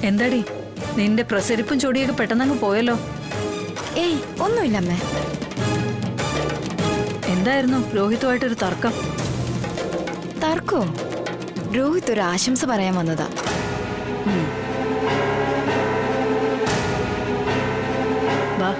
എന്താടി നിന്റെ പ്രസരിപ്പും ചൊടിയൊക്കെ പെട്ടെന്നങ്ങ് പോയല്ലോ. ഏയ് ഒന്നുമില്ല അമ്മേ. എന്തായിരുന്നു രോഹിത്തുമായിട്ടൊരു തർക്കം? തർക്കോ? രോഹിത് ഒരു ആശംസ പറയാൻ വന്നതാ. വാ.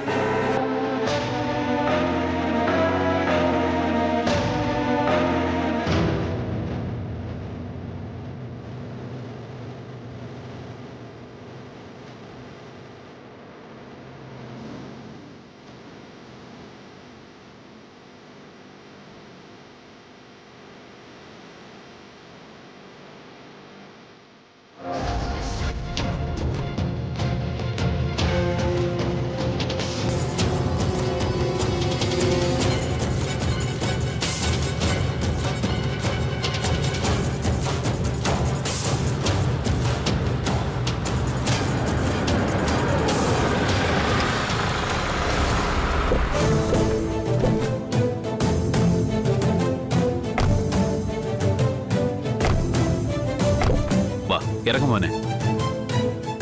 ഇറങ്ങും മോനെ.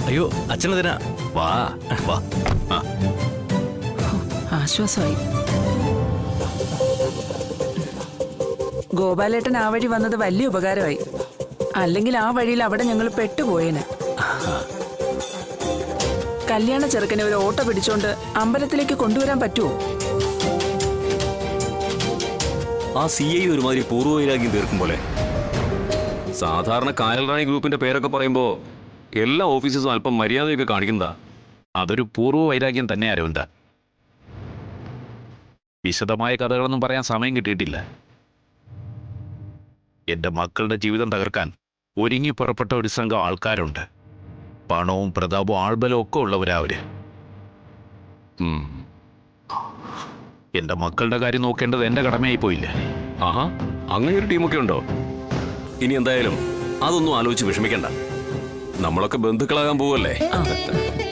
അയ്യോ അച്ഛനെതിനാ. വാ വാ. ആശ്വാസമായി. ഗോപാലേട്ടൻ ആ വഴി വന്നത് വലിയ ഉപകാരമായി. അല്ലെങ്കിൽ ആ വഴിയിൽ അവിടെ ഞങ്ങൾ പെട്ടുപോയേനെ. കല്യാണ ചെറുക്കനെ ഒരു ഓട്ടോ പിടിച്ചോണ്ട് അമ്പലത്തിലേക്ക് കൊണ്ടുവരാൻ പറ്റുമോ? ആ CI ഒരുമാതിരി പൂർവ്വവൈരാഗ്യം തീർക്കും പോലെ. സാധാരണ കായൽറാണി ഗ്രൂപ്പിന്റെ പേരൊക്കെ പറയുമ്പോ എല്ലാ ഓഫീസേഴ്സും അല്പം മര്യാദയൊക്കെ കാണിക്കുന്നതാ. അതൊരു പൂർവ്വ വൈരാഗ്യം തന്നെ അരവിന്ദ. വിശദമായ കഥകളൊന്നും പറയാൻ സമയം കിട്ടിയിട്ടില്ല. എൻ്റെ മക്കളുടെ ജീവിതം തകർക്കാൻ ഒരുങ്ങി പുറപ്പെട്ട ഒരു സംഘം ആൾക്കാരുണ്ട്. പണവും പ്രതാപവും ആൾബലവും ഒക്കെ ഉള്ളവരാ അവര്. എൻ്റെ മക്കളുടെ കാര്യം നോക്കേണ്ടത് എൻ്റെ കടമയായി പോയില്ലേ? ആഹാ, അങ്ങനെ ഒരു ടീമൊക്കെ ഉണ്ടോ? ഇനി എന്തായാലും അതൊന്നും ആലോചിച്ച് വിഷമിക്കണ്ട. നമ്മളൊക്കെ ബന്ധുക്കളാകാൻ പോവല്ലേ.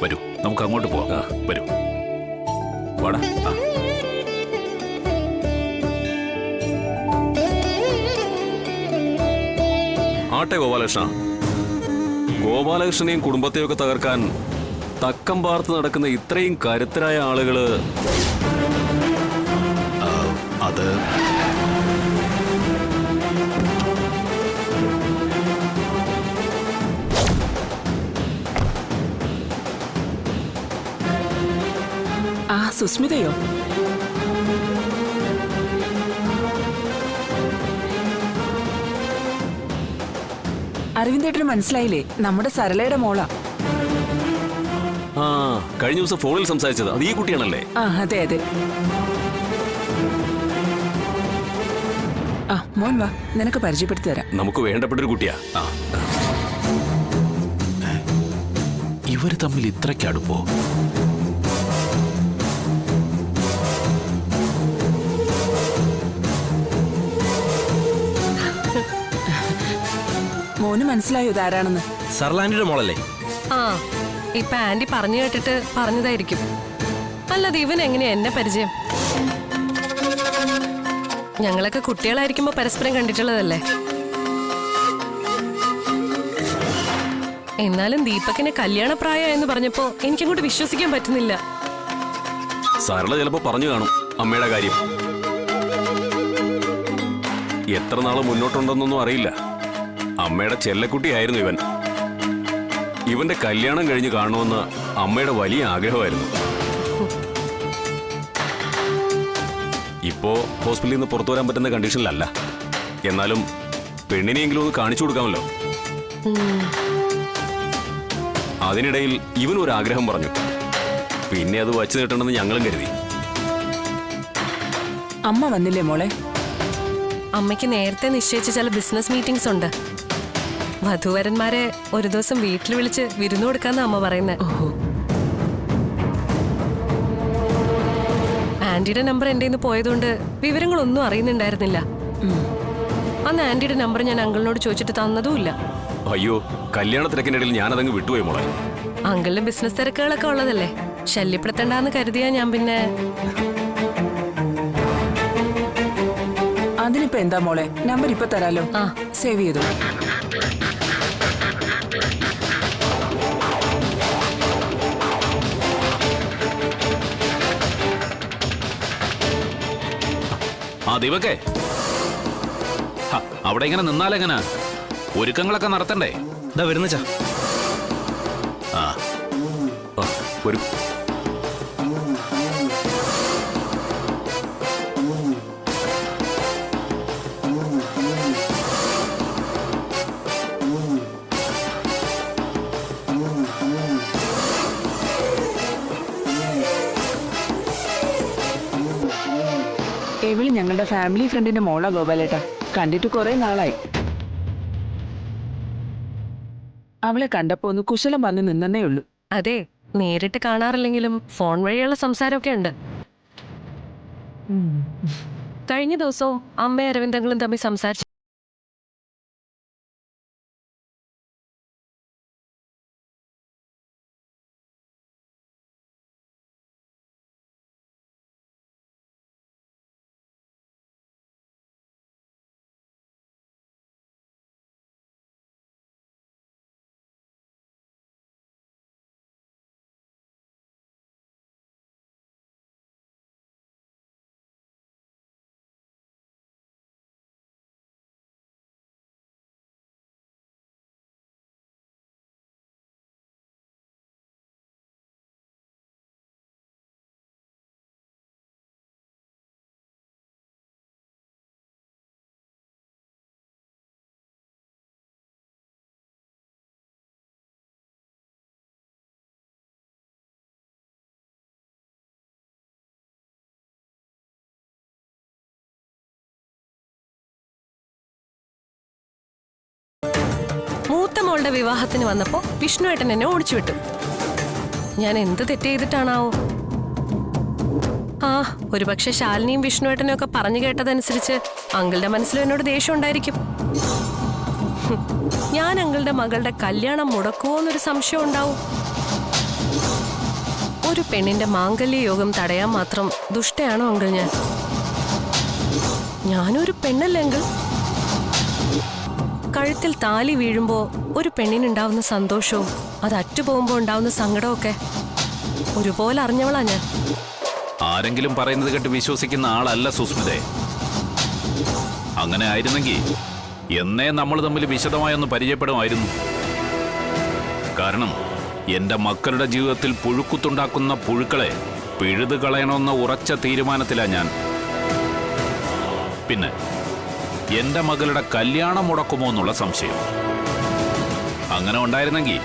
വരൂ, നമുക്ക് അങ്ങോട്ട് പോവാം. വരൂ, വാടാ. ആട്ടെ ഗോപാലകൃഷ്ണ, ഗോപാലകൃഷ്ണനെയും കുടുംബത്തെയും ഒക്കെ തകർക്കാൻ തക്കം പാർത്ത് നടക്കുന്ന ഇത്രയും കരുത്തരായ ആളുകള് അത് ആ സുസ്മിതയോ? അരവിന്ദേട്ടന് മനസ്സിലായില്ലേ? നമ്മുടെ സരളയുടെ മോളാ. ആ, കഴിഞ്ഞ ദിവസം ഫോണിൽ സംസാരിച്ചത് അത് ഈ കുട്ടിയാണല്ലേ? ആ അതെ അതെ. ആ മോൻ വാ, നിനക്ക് പരിചയപ്പെടുത്തി തരാം. നമുക്ക് വേണ്ടപ്പെട്ടൊരു കുട്ടിയാ. ഇവര് തമ്മിൽ ഇത്രയ്ക്ക് അടുപ്പോ? മോന് മനസ്സിലായോ ഇതാരാണെന്ന്? സർലാൻഡിയുടെ മോളല്ലേ? ആ, ഇപ്പൊ ആന്റി പറഞ്ഞു കേട്ടിട്ട് പറഞ്ഞതായിരിക്കും. അല്ലാതെ ഇവൻ എങ്ങനെയാ എന്നെ പരിചയം? ഞങ്ങളൊക്കെ കുട്ടികളായിരിക്കുമ്പോ പരസ്പരം കണ്ടിട്ടുള്ളതല്ലേ. എന്നാലും ദീപകിന് കല്യാണപ്രായ എന്ന് പറഞ്ഞപ്പോ എനിക്കങ്ങോട്ട് വിശ്വസിക്കാൻ പറ്റുന്നില്ല. സരള ചിലപ്പോ പറഞ്ഞു കാണും അമ്മയുടെ കാര്യം. എത്ര നാള് മുന്നോട്ടുണ്ടെന്നൊന്നും അറിയില്ല. അമ്മയുടെ ചെല്ലക്കുട്ടിയായിരുന്നു ഇവൻ. ഇവന്റെ കല്യാണം കഴിഞ്ഞ് കാണുമെന്ന് അമ്മയുടെ വലിയ ആഗ്രഹമായിരുന്നു. ഇപ്പോ ഹോസ്പിറ്റലിൽ നിന്ന് പുറത്തു വരാൻ പറ്റുന്ന കണ്ടീഷനിലല്ല. എന്നാലും പെണ്ണിനെയെങ്കിലും ഒന്ന് കാണിച്ചു കൊടുക്കാമല്ലോ. അതിനിടയിൽ ഇവനൊരു ആഗ്രഹം പറഞ്ഞു. പിന്നെ അത് വച്ചു നീട്ടണമെന്ന് ഞങ്ങളും കരുതി. അമ്മ വന്നില്ലേ മോളെ? അമ്മയ്ക്ക് നേരത്തെ നിശ്ചയിച്ച ചില ബിസിനസ് മീറ്റിംഗ്സ് ഉണ്ട്. വധുവരന്മാരെ ഒരു ദിവസം വീട്ടിൽ വിളിച്ച് വിരുന്നു കൊടുക്കാന്ന് അമ്മ പറയുന്നത്. ആന്റിയുടെ നമ്പർ എൻ്റെ നിന്ന് പോയതുകൊണ്ട് വിവരങ്ങളൊന്നും അറിയുന്നുണ്ടായിരുന്നില്ല. അന്ന് ആന്റിയുടെ നമ്പർ ഞാൻ അങ്കിളിനോട് ചോദിച്ചിട്ട് തന്നതുമില്ല. അയ്യോ, കല്യാണ തിരക്കിനിടയിൽ ഞാനതങ്ങ് വിട്ടുപോയി മോളെ. അങ്കിളിന് ബിസിനസ് തിരക്കുകളൊക്കെ ഉള്ളതല്ലേ, ശല്യപ്പെടുത്തണ്ടെന്ന് കരുതിയാ ഞാൻ. പിന്നെ അതിനിപ്പോ എന്താ മോളെ, നമ്പർ ഇപ്പൊ തരാലോ. സേവ് ചെയ്തു. ദീപക്കേ, അവിടെ ഇങ്ങനെ നിന്നാലെങ്ങനെ? ഒരുക്കങ്ങളൊക്കെ നടത്തണ്ടേ? ഇതാ വരുന്നച്ചാ. ആ ഒരു എവിളി ഞങ്ങളുടെ ഫാമിലി ഫ്രണ്ടിന്റെ മോളാ ഗോപാലേട്ടാ. കണ്ടിട്ട് കുറെ നാളായി. അവളെ കണ്ടപ്പോ ഒന്ന് കുശലം വന്ന് നിന്നേ ഉള്ളൂ. അതെ, നേരിട്ട് കാണാറില്ലെങ്കിലും ഫോൺ വഴിയുള്ള സംസാരമൊക്കെ ഉണ്ട്. കഴിഞ്ഞ ദിവസവും അമ്മയും അരവിന്ദങ്ങളും തമ്മിൽ സംസാരിച്ചു. മൂത്ത മോളുടെ വിവാഹത്തിന് വന്നപ്പോ വിഷ്ണുവേട്ടൻ എന്നെ ഓടിച്ചു വിട്ടു. ഞാൻ എന്ത് തെറ്റ് ചെയ്തിട്ടാണാവോ? ആ, ഒരുപക്ഷെ ശാലിനിയും വിഷ്ണുവേട്ടനും ഒക്കെ പറഞ്ഞു കേട്ടതനുസരിച്ച് അങ്കിളുടെ മനസ്സിലും എന്നോട് ദേഷ്യം ഉണ്ടായിരിക്കും. ഞാൻ അങ്കിളുടെ മകളുടെ കല്യാണം മുടക്കുവോന്നൊരു സംശയം ഉണ്ടാവും. ഒരു പെണ്ണിന്റെ മാംഗല്യ യോഗം തടയാൻ മാത്രം ദുഷ്ടയാണോ അങ്കിൾ ഞാൻ? ഞാനൊരു പെണ്ണല്ലേ അങ്കിൾ? കഴുത്തിൽ താലി വീഴുമ്പോ ഒരു പെണ്ണിനുണ്ടാവുന്ന സന്തോഷവും അത് അറ്റുപോകുമ്പോ ഉണ്ടാവുന്ന സങ്കടമൊക്കെ ഒരുപോലെ അറിഞ്ഞവളാ ഞാൻ. ആരെങ്കിലും പറയുന്നത് കേട്ട് വിശ്വസിക്കുന്ന ആളല്ല സുസ്മിതേ. അങ്ങനെ ആയിരുന്നെങ്കിൽ എന്നേ നമ്മൾ തമ്മിൽ വിശദമായൊന്ന് പരിചയപ്പെടുമായിരുന്നു. കാരണം എന്റെ മക്കളുടെ ജീവിതത്തിൽ പുഴുക്കുത്തുണ്ടാക്കുന്ന പുഴുക്കളെ പിഴുതു കളയണമെന്ന ഉറച്ച തീരുമാനത്തിലാ ഞാൻ. പിന്നെ എന്റെ മകളുടെ കല്യാണം മുടക്കുമോ എന്നുള്ള സംശയം. അങ്ങനെ ഉണ്ടായിരുന്നെങ്കിൽ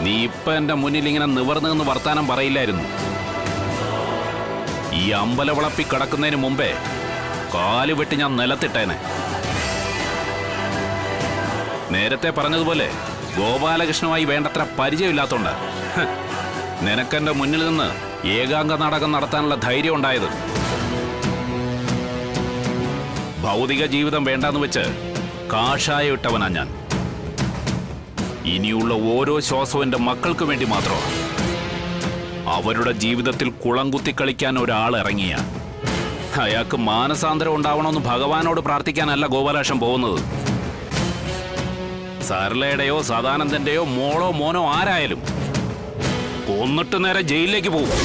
നീ ഇപ്പൊ എന്റെ മുന്നിൽ ഇങ്ങനെ നിവർന്നു നിന്ന് വർത്താനം പറയില്ലായിരുന്നു. ഈ അമ്പലവളപ്പി കടക്കുന്നതിന് മുമ്പേ കാല് വെട്ടി ഞാൻ നിലത്തിട്ടേനെ. നേരത്തെ പറഞ്ഞതുപോലെ ഗോപാലകൃഷ്ണനുമായി വേണ്ടത്ര പരിചയമില്ലാത്തോണ്ട് നിനക്കെന്റെ മുന്നിൽ നിന്ന് ഏകാംഗ നാടകം നടത്താനുള്ള ധൈര്യം ഉണ്ടായത്. ഭൗതിക ജീവിതം വേണ്ടാന്ന് വെച്ച് കാഷായ ഇട്ടവനാ ഞാൻ. ഇനിയുള്ള ഓരോ ശ്വാസവും എൻ്റെ മക്കൾക്ക് വേണ്ടി മാത്രമാണ്. അവരുടെ ജീവിതത്തിൽ കുളം കുത്തി കളിക്കാൻ ഒരാൾ ഇറങ്ങിയ അയാൾക്ക് മാനസാന്തരം ഉണ്ടാവണമെന്ന് ഭഗവാനോട് പ്രാർത്ഥിക്കാനല്ല ഗോപാലകൃഷ്ണൻ പോകുന്നത്. സരളയുടെയോ സദാനന്ദന്റെയോ മോളോ മോനോ ആരായാലും കൊന്നിട്ട് നേരെ ജയിലിലേക്ക് പോകും.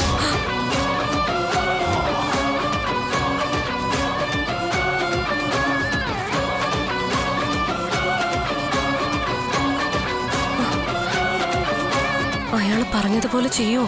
അയാൾ പറഞ്ഞതുപോലെ ചെയ്യോ?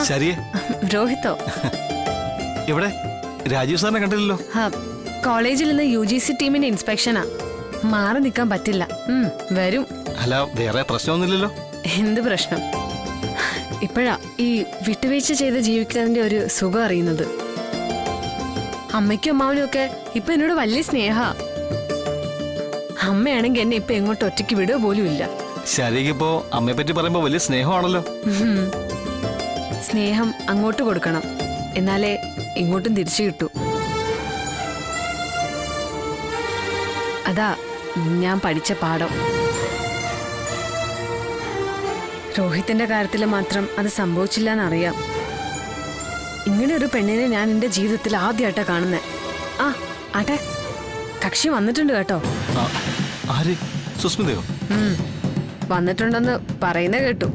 ശരിയേ. രോഹിത്തോ? ഇവിടെ രാജീവ് സാറിനെ കണ്ടില്ലല്ലോ. കോളേജിൽ നിന്ന് UGC ടീമിന്റെ ഇൻസ്പെക്ഷനാ. മാറി നിൽക്കാൻ പറ്റില്ല. വരും. അല്ല, വേറെ പ്രശ്നമൊന്നുമില്ലല്ലോ. എന്ത് പ്രശ്നം? ഇപ്പോഴാ ഈ വിട്ടുവീഴ്ച ചെയ്ത് ജീവിക്കുന്നതിന്റെ ഒരു സുഖം അറിയുന്നത്. അമ്മയ്ക്കും അമ്മാവനും ഒക്കെ ഇപ്പൊ എന്നോട് വലിയ സ്നേഹ. അമ്മയാണെങ്കിൽ എന്നെ ഇപ്പൊ എങ്ങോട്ട് ഒറ്റയ്ക്ക് വിടുക പോലും ഇല്ല. ശരിക്കിപ്പോ അമ്മയെ പറ്റി പറയുമ്പോ വലിയ സ്നേഹമാണല്ലോ. സ്നേഹം അങ്ങോട്ട് കൊടുക്കണം, എന്നാലേ ഇങ്ങോട്ടും തിരിച്ചു കിട്ടൂ. അതാ ഞാൻ പഠിച്ച പാഠം. രോഹിത്തിന്റെ കാര്യത്തിൽ മാത്രം അത് സംഭവിച്ചില്ല എന്നറിയാം. ഇങ്ങനെ ഒരു പെണ്ണിനെ ഞാൻ എന്റെ ജീവിതത്തിൽ ആദ്യമായിട്ടാ കാണുന്നേ. ആ ആട്ടെ, കക്ഷി വന്നിട്ടുണ്ട് കേട്ടോ. ആ, ആര്? സുസ്മിതയോ? വന്നിട്ടുണ്ടെന്ന് പറയുന്ന കേട്ടു.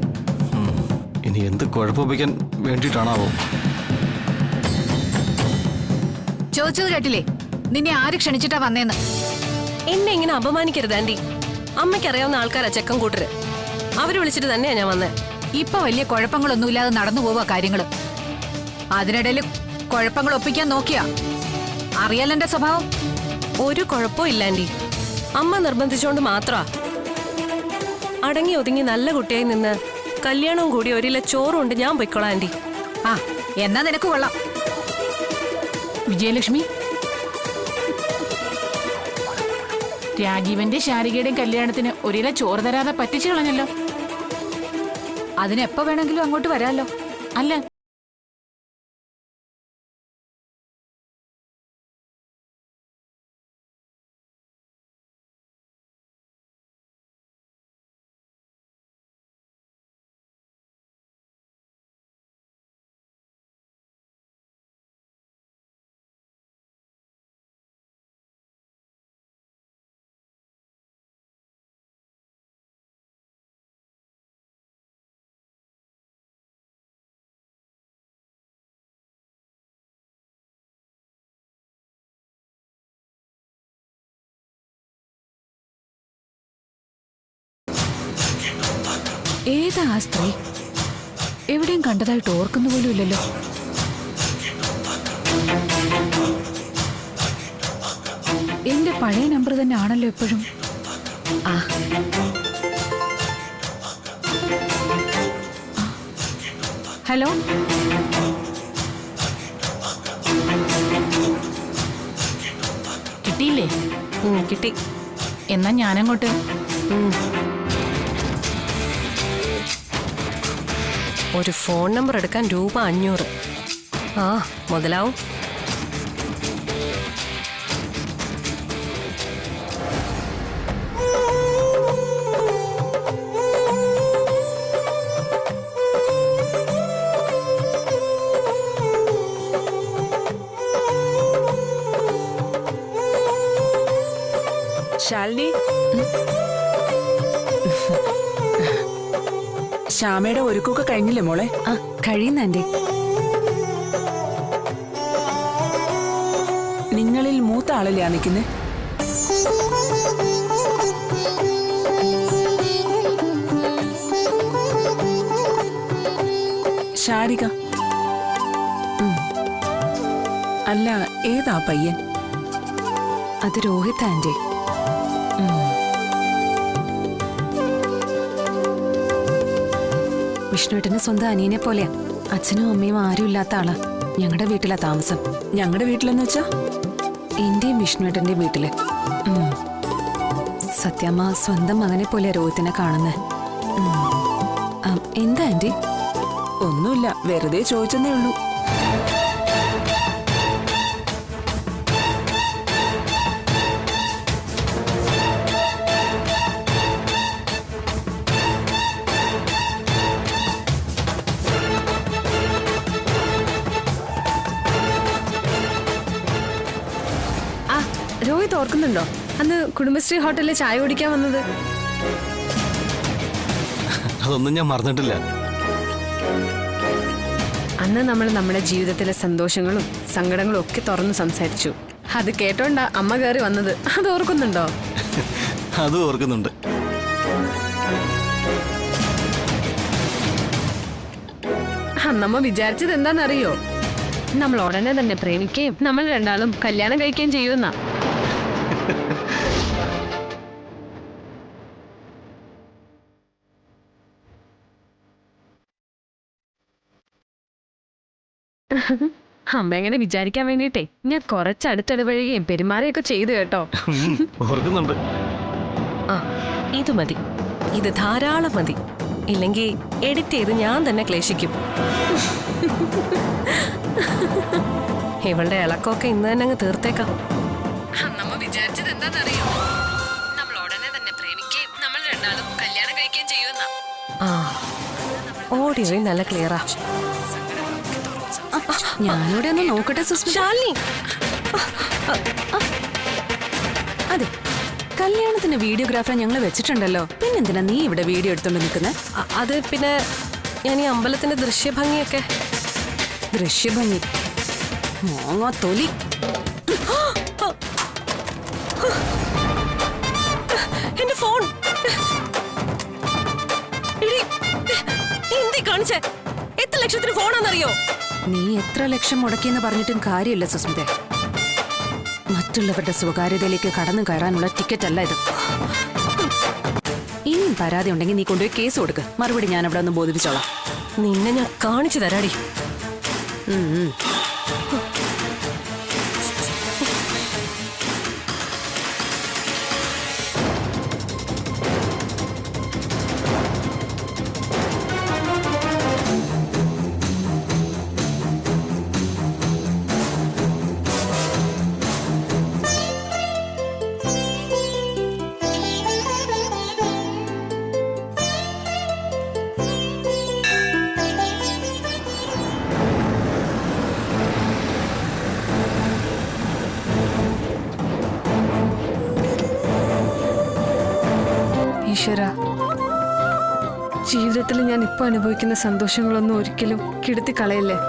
ഇനി എന്ത് കുഴപ്പമിക്കാൻ വേണ്ടിയിട്ടാണാവോ? ചോദിച്ചത് കേട്ടില്ലേ? നിന്നെ ആര് ക്ഷണിച്ചിട്ടാ വന്നേന്ന്? എന്നെ ഇങ്ങനെ അപമാനിക്കരുത് ആന്റി. അമ്മയ്ക്കറിയാവുന്ന ആൾക്കാരാ ചെക്കൻ കൂട്ടര്. അവര് വിളിച്ചിട്ട് തന്നെയാ ഞാൻ വന്നേ. ഇപ്പൊ വലിയ കുഴപ്പങ്ങളൊന്നുമില്ലാതെ നടന്നു പോവാ കാര്യങ്ങള്. അതിനിടയിൽ കുഴപ്പങ്ങൾ ഒപ്പിക്കാൻ നോക്കിയാ അറിയാലോ എന്റെ സ്വഭാവം. ഒരു കുഴപ്പവും ഇല്ല ആന്റി. അമ്മ നിർബന്ധിച്ചോണ്ട് മാത്രാ. അടങ്ങി ഒതുങ്ങി നല്ല കുട്ടിയായി നിന്ന് കല്യാണവും കൂടി ഒരില ചോറും ഉണ്ട് ഞാൻ പൊയ്ക്കോളാം ആന്റി. ആ എന്നാ നിനക്ക് കൊള്ളാം. വിജയലക്ഷ്മി, രാജീവന്റെ ശാരികയുടെയും കല്യാണത്തിന് ഒരില ചോറ് തരാതെ പറ്റിച്ചു കളഞ്ഞല്ലോ. അതിനെപ്പോ വേണമെങ്കിലും അങ്ങോട്ട് വരാമല്ലോ. അല്ല ഏതാ ആ സ്ത്രീ? എവിടെയും കണ്ടതായിട്ട് ഓർക്കുന്നു പോലും ഇല്ലല്ലോ. എന്റെ പഴയ നമ്പർ തന്നെ ആണല്ലോ എപ്പോഴും. ആ ഹലോ, കിട്ടിയില്ലേ? കിട്ടി. എന്നാ ഞാനങ്ങോട്ട്. ഒരു ഫോൺ നമ്പർ എടുക്കാൻ രൂപ 500. ആ മുതലാവും. ശാലിനി, ശ്യാമയുടെ ഒരുക്കൊക്കെ കഴിഞ്ഞില്ലേ മോളെ? ആ കഴിയുന്നേ. നിങ്ങളിൽ മൂത്ത ആളല്ലേ നിൽക്കുന്നേ? ശാരിക. അല്ല, ഏതാ പയ്യൻ? അത് രോഹിത് ആന്റി. വിഷ്ണുവേട്ടന് സ്വന്തം അനിയനെ പോലെയാ. അച്ഛനും അമ്മയും ആരും ഇല്ലാത്ത ആളാ. ഞങ്ങളുടെ വീട്ടിലാ താമസം. ഞങ്ങളുടെ വീട്ടിലെന്ന് വെച്ചാ? എന്റെയും വിഷ്ണുവേട്ടന്റെയും വീട്ടില്. സത്യമ്മ സ്വന്തം മകനെ പോലെ രോഹിത്തിനെ കാണുന്നേ. എന്താ ആന്റി? ഒന്നുമില്ല, വെറുതെ ചോദിച്ചെന്നേ ഉള്ളൂ. രോഹിത് ഓർക്കുന്നുണ്ടോ അന്ന് കുടുംബശ്രീ ഹോട്ടലിൽ ചായ കുടിക്കാൻ വന്നത്? അതൊന്നും ഞാൻ മറന്നിട്ടില്ല. അന്ന് നമ്മൾ നമ്മുടെ ജീവിതത്തിലെ സന്തോഷങ്ങളും സങ്കടങ്ങളും ഒക്കെ തുറന്നു സംസാരിച്ചു. അത് കേട്ടോണ്ടാ അമ്മ കയറി വന്നത്. അത് ഓർക്കുന്നുണ്ടോ? അതും ഓർക്കുന്നുണ്ട്. അന്നമ്മ വിചാരിച്ചത് എന്താണെന്നറിയോ? നമ്മൾ ഉടനെ തന്നെ പ്രേമിക്കുകയും നമ്മൾ രണ്ടാളും കല്യാണം കഴിക്കുകയും ചെയ്യുന്ന. അമ്മ എങ്ങനെ വിചാരിക്കാൻ വേണ്ടിട്ടേ ഞാൻ കുറച്ചടുത്തിടപഴകുകയും പെരുമാറുകയൊക്കെ ചെയ്തു കേട്ടോ. ഓർക്കുന്നുണ്ട്. ആ ഇത് മതി. ഇത് ധാരാളം മതി. ഇല്ലെങ്കിൽ എഡിറ്റ് ചെയ്ത് ഞാൻ തന്നെ ക്ലേശിക്കും. ഇവളുടെ ഇളക്കമൊക്കെ ഇന്ന് തന്നെ അങ്ങ് തീർത്തേക്കാം. നമ്മ വിചാരിച്ചത് എന്താണെന്നറിയോ? ഓഡിയോയും നല്ല ക്ലിയറാ. ഞാനിവിടെ ഒന്ന് നോക്കട്ടെ സുസ്മിത. ശാലിനി, അതെ, കല്യാണത്തിന്റെ വീഡിയോഗ്രാഫറെ ഞങ്ങൾ വെച്ചിട്ടുണ്ടല്ലോ, പിന്നെന്തിനാ നീ ഇവിടെ വീഡിയോ എടുത്തോണ്ട് നിൽക്കുന്നത്? അത് പിന്നെ ഞാൻ ഈ അമ്പലത്തിന്റെ ദൃശ്യഭംഗിയൊക്കെ. ദൃശ്യഭംഗി മോങ്ങോ തൊലി. എന്റെ ഫോൺ എന്തി കാണിച്ചേ? എത്ര ലക്ഷത്തിന് ഫോണാന്നറിയോ? നീ എത്ര ലക്ഷം മുടക്കിയെന്ന് പറഞ്ഞിട്ടും കാര്യമില്ല സുസ്മിത. മറ്റുള്ളവരുടെ സ്വകാര്യതയിലേക്ക് കടന്നു കയറാനുള്ള ടിക്കറ്റ് അല്ല ഇത്. ഇനിയും പരാതി ഉണ്ടെങ്കിൽ നീ കൊണ്ടുപോയി കേസ് കൊടുക്ക്. മറുപടി ഞാൻ അവിടെ ഒന്ന് ബോധിപ്പിച്ചോളാം. നിന്നെ ഞാൻ കാണിച്ചു തരാടി. ഈശ്വര, ജീവിതത്തിൽ ഞാൻ ഇപ്പൊ അനുഭവിക്കുന്ന സന്തോഷങ്ങളൊന്നും ഒരിക്കലും കെടുത്തി കളയല്ലേ.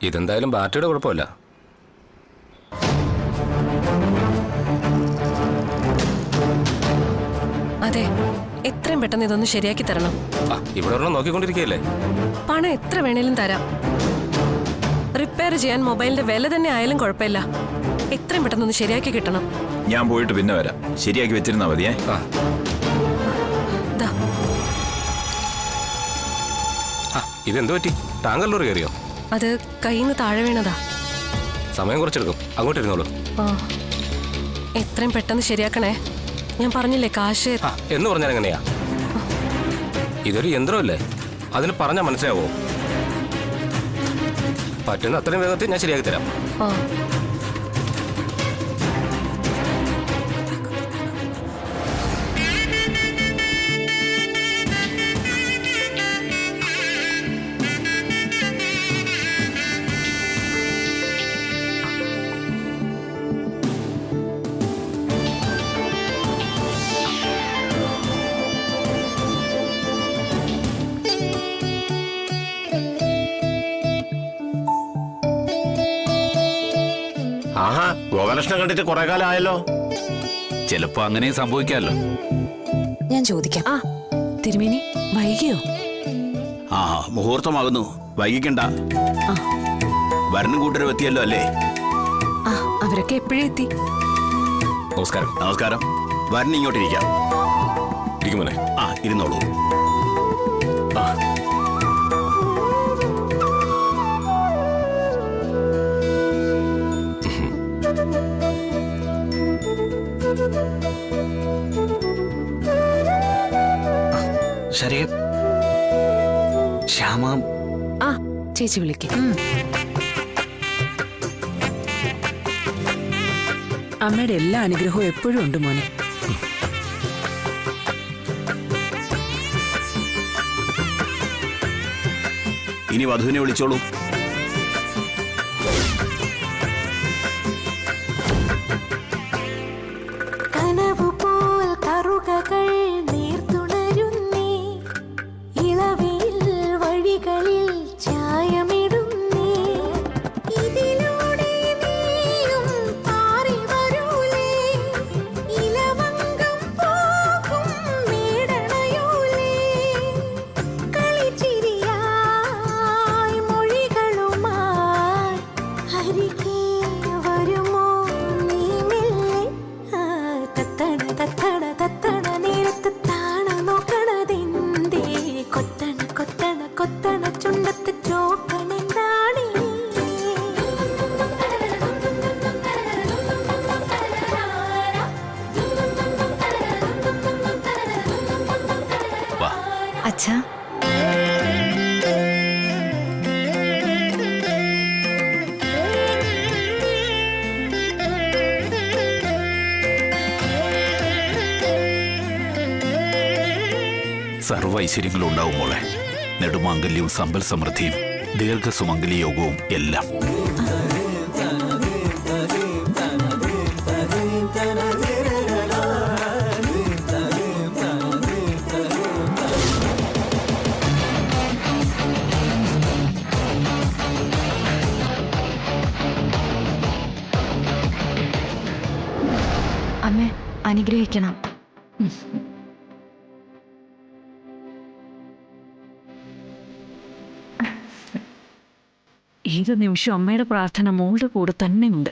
ഇതെന്തായാലും ബാറ്ററിയുടെ കുഴപ്പമില്ല. അതെ, എത്രയും പെട്ടെന്ന് ഇതൊന്ന് ശരിയാക്കി തരണം. ഇവിടെ ഒരെണ്ണം നോക്കിക്കൊണ്ടിരിക്കുകയല്ലേ. പണം എത്ര വേണേലും തരാം. റിപ്പയർ ചെയ്യാൻ മൊബൈലിന്റെ വില തന്നെ ആയാലും കുഴപ്പമില്ല. എത്രയും പെട്ടെന്ന് ഒന്ന് ശരിയാക്കി കിട്ടണം. ഞാൻ പോയിട്ട് പിന്നെ വരാം. ശരിയാക്കി വെച്ചിരുന്നാ മതിയേ. ദാ, ഇതെന്ത് പറ്റി? ടാങ്കർ ലോറി കയറിയോ? അത് കയ്യിൽ നിന്ന് താഴെ വീണതാ. സമയം കുറച്ചെടുക്കും, അങ്ങോട്ടിരുന്നോളൂ. എത്രയും പെട്ടെന്ന് ശരിയാക്കണേ. ഞാൻ പറഞ്ഞില്ലേ കാശ്. എന്ന് പറഞ്ഞാൽ എങ്ങനെയാ? ഇതൊരു യന്ത്രമല്ലേ, അതിന് പറഞ്ഞാൽ മനസ്സിലാവോ? പറ്റുന്ന അത്രയും വേഗത്തിൽ ഞാൻ ശരിയാക്കി തരാം. ആഹാ, ഗോപാലകൃഷ്ണൻ കണ്ടിട്ട് കുറെ കാലം ആയല്ലോ. ചിലപ്പോ അങ്ങനെ സംഭവിക്കാമല്ലോ. ഞാൻ ചോദിക്കാം. തിരുമേനി വൈകിയോ? ആ, മുഹൂർത്തമാകുന്നു, വൈകിക്കണ്ട. വരനും കൂട്ടരും എത്തിയല്ലോ അല്ലേ? അവരൊക്കെ എപ്പോഴേ എത്തി. നമസ്കാരം. നമസ്കാരം. വരൻ ഇങ്ങോട്ടിരിക്കാം. ഇരിക്കുമോനെ? ഇരുന്നോളൂ. ശരി, ശ്യാമ. ചേച്ചി വിളിക്കും. അമ്മയുടെ എല്ലാ അനുഗ്രഹവും എപ്പോഴും ഉണ്ട് മോനെ. ഇനി വധുവിനെ വിളിച്ചോളൂ. കളിച്ചിരിയായി മൊഴികൾ അച്ഛാ, സർവ്വ ഐശ്വര്യങ്ങളും ഉണ്ടാവും മോളെ. നെടുമാംഗല്യവും സമ്പൽ സമൃദ്ധിയും ദീർഘസുമംഗലി യോഗവും എല്ലാം. അമ്മേ അനുഗ്രഹിക്കണം. ഏത് നിമിഷം അമ്മയുടെ പ്രാർത്ഥന മോളുടെ കൂടെ തന്നെ ഉണ്ട്.